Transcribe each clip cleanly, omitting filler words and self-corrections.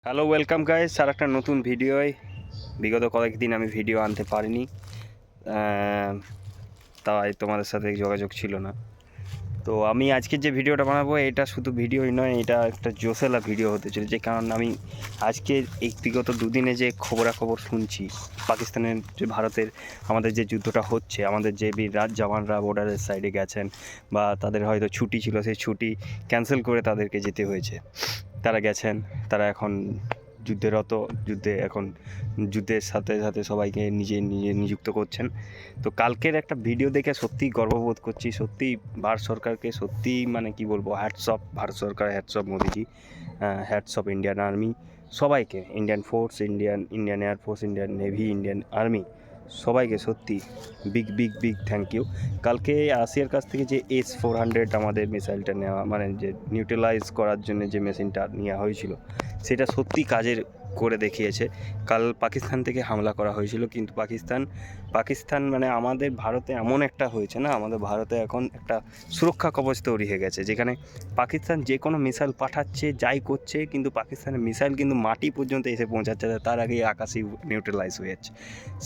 Hello welcome guys, আর একটা নতুন ভিডিওয়। বিগত কয়েকদিন আমি ভিডিও আনতে পারিনি, তাই তোমাদের সাথে যোগাযোগ ছিল না। তো আমি আজকে যে ভিডিওটা বানাবো এটা শুধু ভিডিওই নয়, এটা একটা জোসেলা ভিডিও হতে চলেছে। কারণ আমি আজকে এই বিগত দুদিনে যে খবরাখবর শুনছি, পাকিস্তানের যে ভারতের আমাদের যে যুদ্ধটা হচ্ছে, আমাদের যে বীর রাজ জওয়ানরা বর্ডারের সাইডে গেছেন বা তাদের হয়তো ছুটি ছিল, সেই ছুটি ক্যান্সেল করে তাদেরকে যেতে হয়েছে। তারা গেছেন, তারা এখন যুদ্ধের সাথে সাথে সবাইকে নিজে নিযুক্ত করছেন। তো কালকের একটা ভিডিও দেখে সত্যিই গর্ববোধ করছি। সত্যিই ভারত সরকারকে সত্যিই মানে কি বলবো, হ্যাটস অফ ভারত সরকার, hats off Modiji, hats off Indian army, সবাইকে, Indian force, Indian air force, Indian navy, Indian army, সবাইকে সত্যি big big big thank you. কালকে রাশিয়ার কাছ থেকে যে S-400 আমাদের মিসাইলটা নেওয়া, মানে যে নিউট্রালাইজ করার জন্য যে মেশিনটা নেওয়া হয়েছিল, সেটা সত্যি কাজের করে দেখিয়েছে। কাল পাকিস্তান থেকে হামলা করা হয়েছিল, কিন্তু পাকিস্তান মানে আমাদের ভারতে এমন একটা হয়েছে না, আমাদের ভারতে এখন একটা সুরক্ষা কবচ তৈরি হয়ে গেছে, যেখানে পাকিস্তান যে কোনো মিসাইল পাঠাচ্ছে, যাই করছে, কিন্তু পাকিস্তানের মিসাইল কিন্তু মাটি পর্যন্ত এসে পৌঁছাচ্ছে, তার আগেই আকাশেই নিউট্রালাইজ হয়ে যাচ্ছে।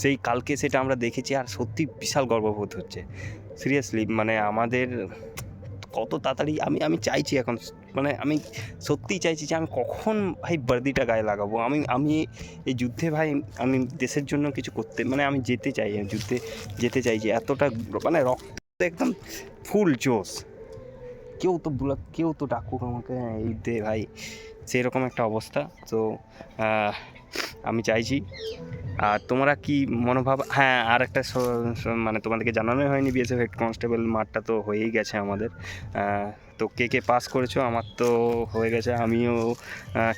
সেই কালকে সেটা আমরা দেখেছি, আর সত্যি বিশাল গর্ববোধ হচ্ছে সিরিয়াসলি। মানে আমাদের কত তাড়াতাড়ি আমি চাইছি এখন, মানে আমি সত্যিই চাইছি যে আমি কখন ভাই বর্দিটা গায়ে লাগাবো। আমি এই যুদ্ধে ভাই আমি দেশের জন্য কিছু করতে, মানে আমি যেতে চাই, যুদ্ধে যেতে চাইছি এতটা, মানে রক্ত একদম ফুল জোশ। কেউ তো ডাকুক আমাকে এই দে ভাই, সেরকম একটা অবস্থা। তো আমি চাইছি। আর তোমরা কি মনোভাব, হ্যাঁ, আর একটা মানে তোমাদেরকে জানানোই হয়নি, বিএসএফ হেড কনস্টেবল মাঠটা তো হয়েই গেছে আমাদের। তো কে পাস করেছো? আমার তো হয়ে গেছে, আমিও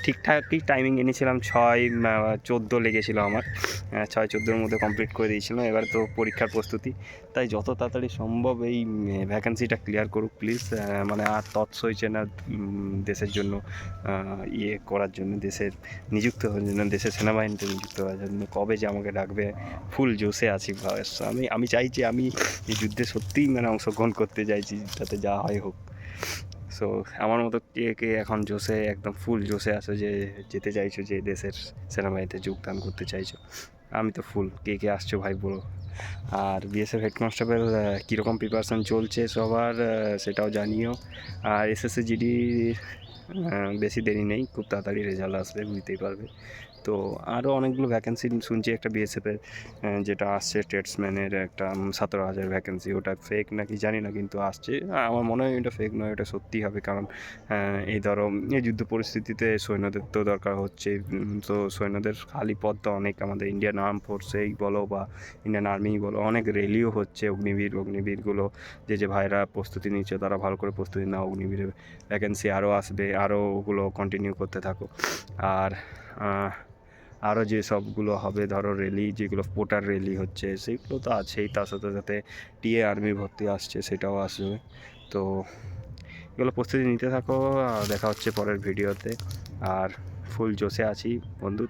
ঠিকঠাকই টাইমিং এনেছিলাম, 6:14 লেগেছিলো আমার, 6:14-র মধ্যে কমপ্লিট করে দিয়েছিলাম। এবার তো পরীক্ষার প্রস্তুতি, তাই যত তাড়াতাড়ি সম্ভব এই ভ্যাকেন্সিটা ক্লিয়ার করুক প্লিজ। মানে আর তৎস হয়েছে না দেশের জন্য করার জন্য, দেশের নিযুক্ত হওয়ার জন্য, দেশের সেনাবাহিনীতে নিযুক্ত হওয়ার জন্য। কবে যে আমাকে ডাকবে, ফুল জোশে আছি। আমি চাইছি, আমি এই যুদ্ধে সত্যিই মানে অংশগ্রহণ করতে চাইছি, যাতে যা হয় হোক। সো আমার মতো কে এখন জোশে, একদম ফুল জোশে আছে, যে যেতে চাইছো, যে দেশের সেনাবাহিনীতে যোগদান করতে চাইছো? আমি তো ফুল। কে আসছো ভাই বলো। আর বিএসএফ হেড কনস্টেবল কীরকম প্রিপারেশান চলছে সবার, সেটাও জানিও। আর এসএসসি জিডি বেশি দেরি নেই, খুব তাড়াতাড়ি রেজাল্ট আসবে, বুঝতেই পারবে। তো আরও অনেকগুলো ভ্যাকেন্সি শুনছি, একটা বিএসএফের যেটা আসছে ট্রেডসম্যানের একটা 17,000 ভ্যাকেন্সি, ওটা ফেক নাকি জানি না, কিন্তু আসছে। আমার মনে হয় এটা ফেক নয়, এটা সত্যি হবে। কারণ এই ধরো এই যুদ্ধ পরিস্থিতিতে সৈন্যদের তো দরকার হচ্ছে। তো সৈন্যদের খালি পদ তো অনেক, আমাদের ইন্ডিয়ান আর্ম ফোর্সেই বলো বা ইন্ডিয়ান আর্মিই বলো, অনেক রেলিও হচ্ছে। অগ্নিবীরগুলো যে ভাইরা প্রস্তুতি নিচ্ছে, তারা ভালো করে প্রস্তুতি নাও, অগ্নিবীরের ভ্যাকেন্সি আরও আসবে, আরও ওগুলো কন্টিনিউ করতে থাকো। আর আরও যে সবগুলো হবে, ধরো রেলি, যেগুলো পোটার রেলি হচ্ছে, সেগুলো তো আছেই, তার সাথে সাথে টিএ আর্মি ভর্তি আসছে, সেটাও আসবে। তো এগুলো প্রস্তুতি নিতে থাকো, দেখা হচ্ছে পরের ভিডিওতে। আর ফুল জোশে আছি বন্ধু,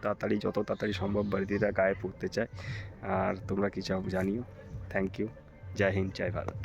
যত তাড়াতাড়ি সম্ভব বর্দিটা গায়ে পড়তে চায়। আর তোমরা কী চাও জানিও। Thank you. জয় হিন্দ, জয় ভারত।